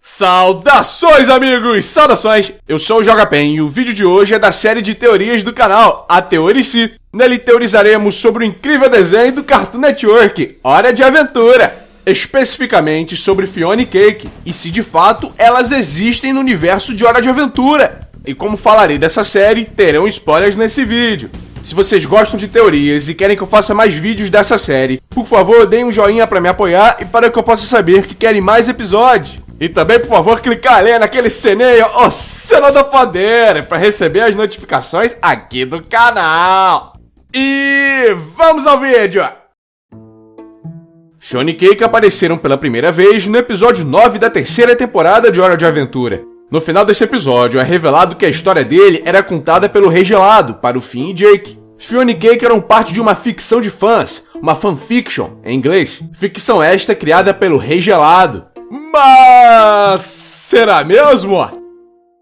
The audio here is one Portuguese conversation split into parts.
Saudações, amigos! Saudações! Eu sou o JogaPen e o vídeo de hoje é da série de teorias do canal, a Teorici. Nele teorizaremos sobre o incrível desenho do Cartoon Network, Hora de Aventura. Especificamente sobre Fiona e Cake, e se de fato elas existem no universo de Hora de Aventura. E como falarei dessa série, terão spoilers nesse vídeo. Se vocês gostam de teorias e querem que eu faça mais vídeos dessa série, por favor, deem um joinha para me apoiar e para que eu possa saber que querem mais episódios. E também, por favor, clicar ali naquele sininho, o sino do poder, para receber as notificações aqui do canal. E vamos ao vídeo! Fiona e Cake apareceram pela primeira vez no episódio 9 da terceira temporada de Hora de Aventura. No final desse episódio, é revelado que a história dele era contada pelo Rei Gelado para o Finn e Jake. Fiona e Cake eram parte de uma ficção de fãs, uma fanfiction, em inglês. Ficção esta criada pelo Rei Gelado. Mas será mesmo?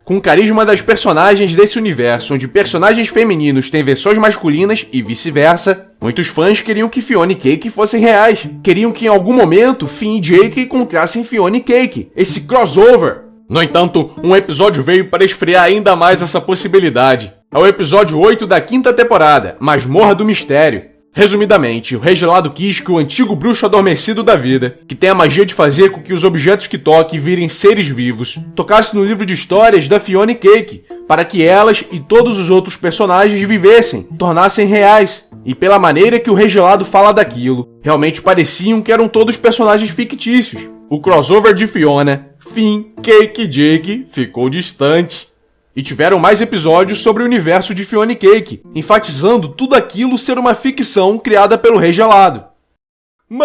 Com o carisma das personagens desse universo, onde personagens femininos têm versões masculinas e vice-versa, muitos fãs queriam que Fiona e Cake fossem reais. Queriam que em algum momento Finn e Jake encontrassem Fiona e Cake, esse crossover. No entanto, um episódio veio para esfriar ainda mais essa possibilidade. É o episódio 8 da quinta temporada, Masmorra do Mistério. Resumidamente, o Rei Gelado quis que o antigo bruxo adormecido da vida, que tem a magia de fazer com que os objetos que toque virem seres vivos, tocasse no livro de histórias da Fiona e Cake, para que elas e todos os outros personagens vivessem, tornassem reais. E pela maneira que o Rei Gelado fala daquilo, realmente pareciam que eram todos personagens fictícios. O crossover de Fiona, Finn, Cake e Jake ficou distante. E tiveram mais episódios sobre o universo de Fiona e Cake, enfatizando tudo aquilo ser uma ficção criada pelo Rei Gelado. Mas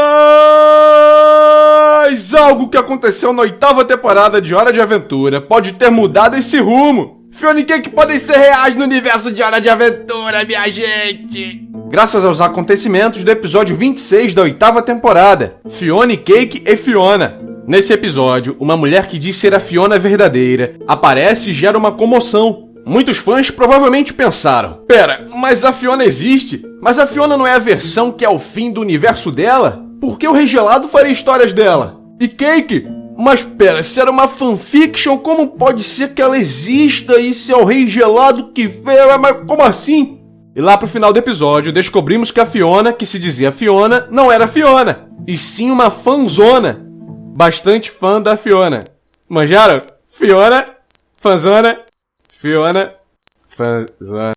algo que aconteceu na oitava temporada de Hora de Aventura pode ter mudado esse rumo. Fiona e Cake podem ser reais no universo de Hora de Aventura, minha gente! Graças aos acontecimentos do episódio 26 da oitava temporada, Fiona e Cake e Fiona. Nesse episódio, uma mulher que diz ser a Fiona verdadeira aparece e gera uma comoção. Muitos fãs provavelmente pensaram: pera, mas a Fiona existe? Mas a Fiona não é a versão que é o fim do universo dela? Por que o Rei Gelado faria histórias dela? E Cake? Mas pera, se era uma fanfiction, como pode ser que ela exista e se é o Rei Gelado que fez? Mas como assim? E lá pro final do episódio, descobrimos que a Fiona, que se dizia Fiona, não era Fiona, e sim uma fanzona. Bastante fã da Fiona. Manjaram? Fiona, fanzona, Fiona, fanzona.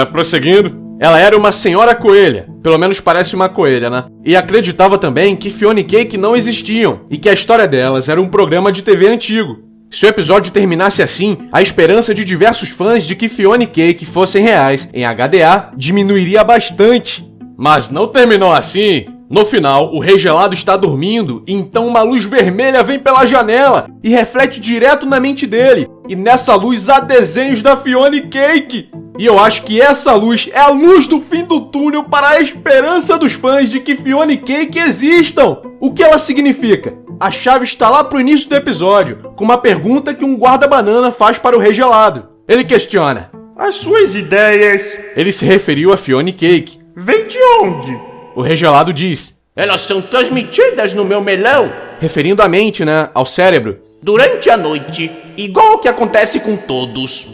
Prosseguindo. Ela era uma senhora coelha. Pelo menos parece uma coelha, né? E acreditava também que Fiona e Cake não existiam. E que a história delas era um programa de TV antigo. Se o episódio terminasse assim, a esperança de diversos fãs de que Fiona e Cake fossem reais em HDA diminuiria bastante. Mas não terminou assim. No final, o Rei Gelado está dormindo e então uma luz vermelha vem pela janela e reflete direto na mente dele. E nessa luz há desenhos da Fiona e Cake. E eu acho que essa luz é a luz do fim do túnel para a esperança dos fãs de que Fiona e Cake existam. O que ela significa? A chave está lá pro início do episódio, com uma pergunta que um guarda-banana faz para o Rei Gelado. Ele questiona: as suas ideias... Ele se referiu a Fiona e Cake. Vem de onde? O Rei Gelado diz: elas são transmitidas no meu melão, referindo à mente, né? Ao cérebro. Durante a noite, igual o que acontece com todos.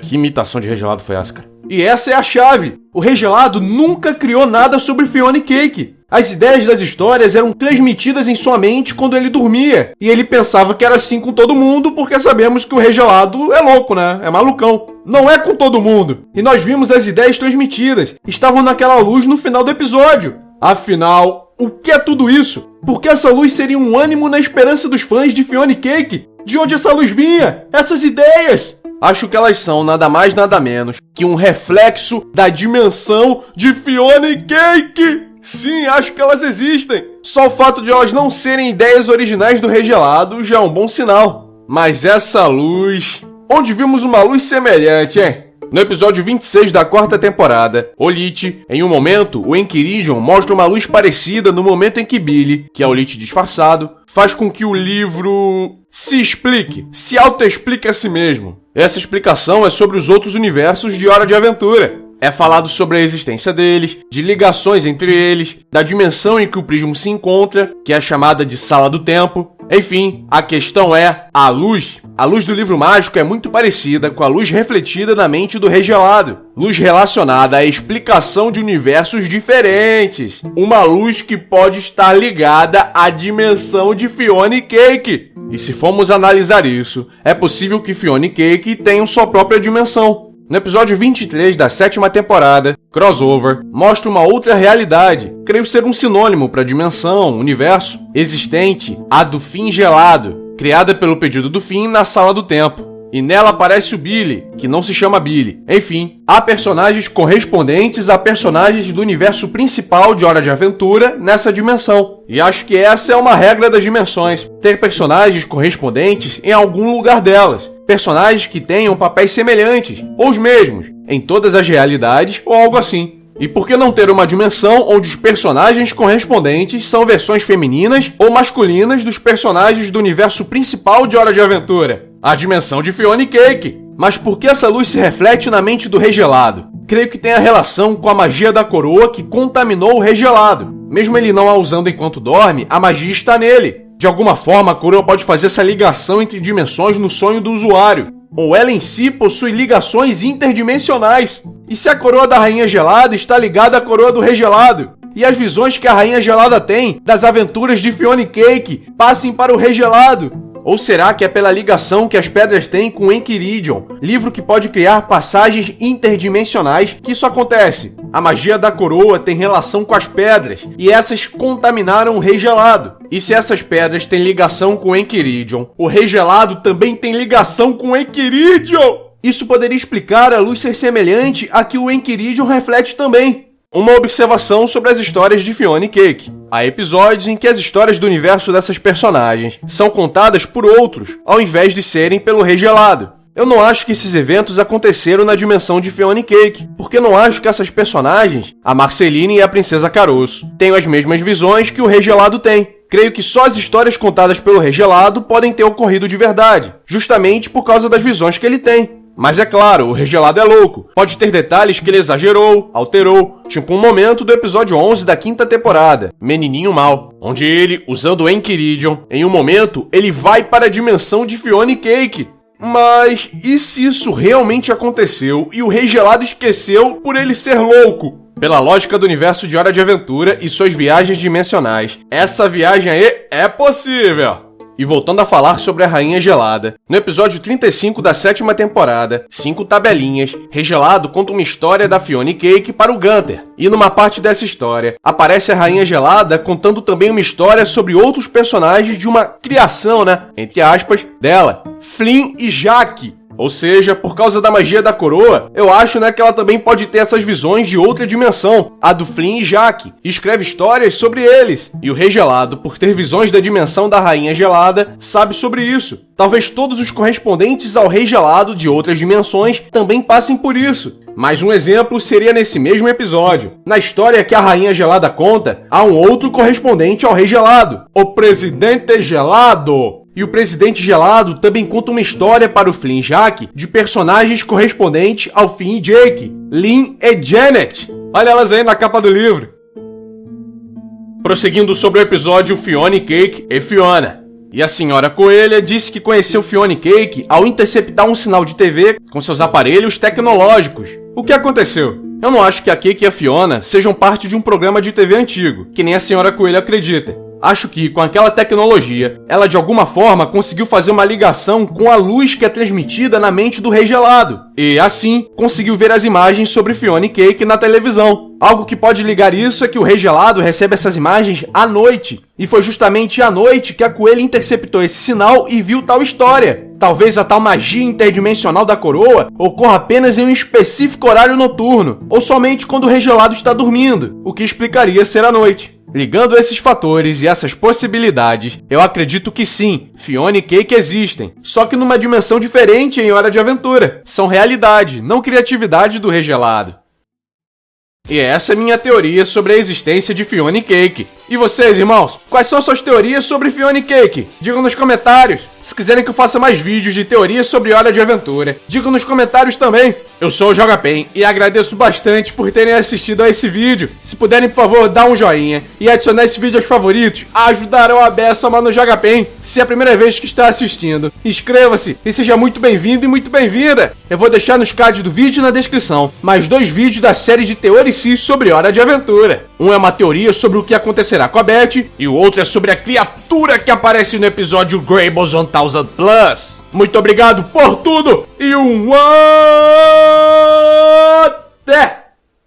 Que imitação de Rei Gelado foi essa, cara? E essa é a chave. O Rei Gelado nunca criou nada sobre Fiona e Cake. As ideias das histórias eram transmitidas em sua mente quando ele dormia. E ele pensava que era assim com todo mundo, porque sabemos que o Rei Gelado é louco, né? É malucão. Não é com todo mundo. E nós vimos as ideias transmitidas. Estavam naquela luz no final do episódio. Afinal, o que é tudo isso? Por que essa luz seria um ânimo na esperança dos fãs de Fiona e Cake? De onde essa luz vinha? Essas ideias? Acho que elas são nada mais nada menos que um reflexo da dimensão de Fiona e Cake. Sim, acho que elas existem. Só o fato de elas não serem ideias originais do Rei Gelado já é um bom sinal. Mas essa luz... Onde vimos uma luz semelhante, hein? No episódio 26 da quarta temporada, Olite, em um momento, o Enchiridion mostra uma luz parecida no momento em que Billy, que é Olite disfarçado, faz com que o livro se explique, se auto-explique a si mesmo. Essa explicação é sobre os outros universos de Hora de Aventura. É falado sobre a existência deles, de ligações entre eles, da dimensão em que o Prismo se encontra, que é chamada de Sala do Tempo, Enfim, a questão é a luz. A luz do livro mágico é muito parecida com a luz refletida na mente do Rei Gelado. Luz relacionada à explicação de universos diferentes. Uma luz que pode estar ligada à dimensão de Fiona e Cake. E se formos analisar isso, é possível que Fiona e Cake tenham sua própria dimensão. No episódio 23 da 7ª temporada, Crossover mostra uma outra realidade, creio ser um sinônimo para dimensão, universo, existente, a do Finn Gelado, criada pelo pedido do Finn na Sala do Tempo. E nela aparece o Billy, que não se chama Billy. Enfim, há personagens correspondentes a personagens do universo principal de Hora de Aventura nessa dimensão. E acho que essa é uma regra das dimensões, ter personagens correspondentes em algum lugar delas. Personagens que tenham papéis semelhantes, ou os mesmos, em todas as realidades ou algo assim. E por que não ter uma dimensão onde os personagens correspondentes são versões femininas ou masculinas dos personagens do universo principal de Hora de Aventura? A dimensão de Fiona e Cake. Mas por que essa luz se reflete na mente do Rei Gelado? Creio que tem a relação com a magia da coroa que contaminou o Rei Gelado. Mesmo ele não a usando enquanto dorme, a magia está nele. De alguma forma, a coroa pode fazer essa ligação entre dimensões no sonho do usuário. Ou ela em si possui ligações interdimensionais. E se a coroa da Rainha Gelada está ligada à coroa do Rei Gelado? E as visões que a Rainha Gelada tem das aventuras de Fiona e Cake passem para o Rei Gelado? Ou será que é pela ligação que as pedras têm com Enchiridion, livro que pode criar passagens interdimensionais, que isso acontece? A magia da coroa tem relação com as pedras, e essas contaminaram o Rei Gelado. E se essas pedras têm ligação com Enchiridion, o Rei Gelado também tem ligação com Enchiridion! Isso poderia explicar a luz ser semelhante a que o Enchiridion reflete também. Uma observação sobre as histórias de Fiona e Cake. Há episódios em que as histórias do universo dessas personagens são contadas por outros, ao invés de serem pelo Rei Gelado. Eu não acho que esses eventos aconteceram na dimensão de Fiona e Cake, porque não acho que essas personagens, a Marceline e a Princesa Caroço, tenham as mesmas visões que o Rei Gelado tem. Creio que só as histórias contadas pelo Rei Gelado podem ter ocorrido de verdade, justamente por causa das visões que ele tem. Mas é claro, o Rei Gelado é louco. Pode ter detalhes que ele exagerou, alterou. Tipo um momento do episódio 11 da 5ª temporada, Menininho Mal, onde ele, usando o Enchiridion, em um momento, ele vai para a dimensão de Fiona e Cake. Mas e se isso realmente aconteceu e o Rei Gelado esqueceu por ele ser louco? Pela lógica do universo de Hora de Aventura e suas viagens dimensionais, essa viagem aí é possível! E voltando a falar sobre a Rainha Gelada, no episódio 35 da 7ª temporada, 5 tabelinhas, Rei Gelado conta uma história da Fiona e Cake para o Gunther. E numa parte dessa história, aparece a Rainha Gelada contando também uma história sobre outros personagens de uma criação, entre aspas, dela, Flynn e Jaque. Ou seja, por causa da magia da coroa, eu acho que ela também pode ter essas visões de outra dimensão, a do Flynn e Jaque, e escreve histórias sobre eles. E o Rei Gelado, por ter visões da dimensão da Rainha Gelada, sabe sobre isso. Talvez todos os correspondentes ao Rei Gelado de outras dimensões também passem por isso. Mais um exemplo seria nesse mesmo episódio. Na história que a Rainha Gelada conta, há um outro correspondente ao Rei Gelado, o Presidente Gelado. E o Presidente Gelado também conta uma história para o Flynn e Jaque de personagens correspondentes ao Finn e Jake, Lynn e Janet. Olha elas aí na capa do livro. Prosseguindo sobre o episódio Fiona e Cake e Fiona. E a senhora Coelha disse que conheceu Fiona e Cake ao interceptar um sinal de TV com seus aparelhos tecnológicos. O que aconteceu? Eu não acho que a Cake e a Fiona sejam parte de um programa de TV antigo, que nem a senhora Coelha acredita. Acho que, com aquela tecnologia, ela de alguma forma conseguiu fazer uma ligação com a luz que é transmitida na mente do Rei Gelado. E, assim, conseguiu ver as imagens sobre Fiona e Cake na televisão. Algo que pode ligar isso é que o Rei Gelado recebe essas imagens à noite. E foi justamente à noite que a Coelha interceptou esse sinal e viu tal história. Talvez a tal magia interdimensional da coroa ocorra apenas em um específico horário noturno, ou somente quando o Rei Gelado está dormindo, o que explicaria ser à noite. Ligando esses fatores e essas possibilidades, eu acredito que sim, Fiona e Cake existem, só que numa dimensão diferente em Hora de Aventura. São realidade, não criatividade do Rei Gelado. E essa é minha teoria sobre a existência de Fiona e Cake. E vocês, irmãos? Quais são suas teorias sobre Fiona e Cake? Digam nos comentários. Se quiserem que eu faça mais vídeos de teorias sobre Hora de Aventura, digam nos comentários também. Eu sou o JogaPen e agradeço bastante por terem assistido a esse vídeo. Se puderem, por favor, dar um joinha e adicionar esse vídeo aos favoritos, ajudarão a beça no JogaPen. Se é a primeira vez que está assistindo, inscreva-se e seja muito bem-vindo e muito bem-vinda. Eu vou deixar nos cards do vídeo e na descrição mais 2 vídeos da série de teorices sobre Hora de Aventura. Um é uma teoria sobre o que acontecerá com a Beth e o outro é sobre a criatura que aparece no episódio Grables 1000+. Muito obrigado por tudo e um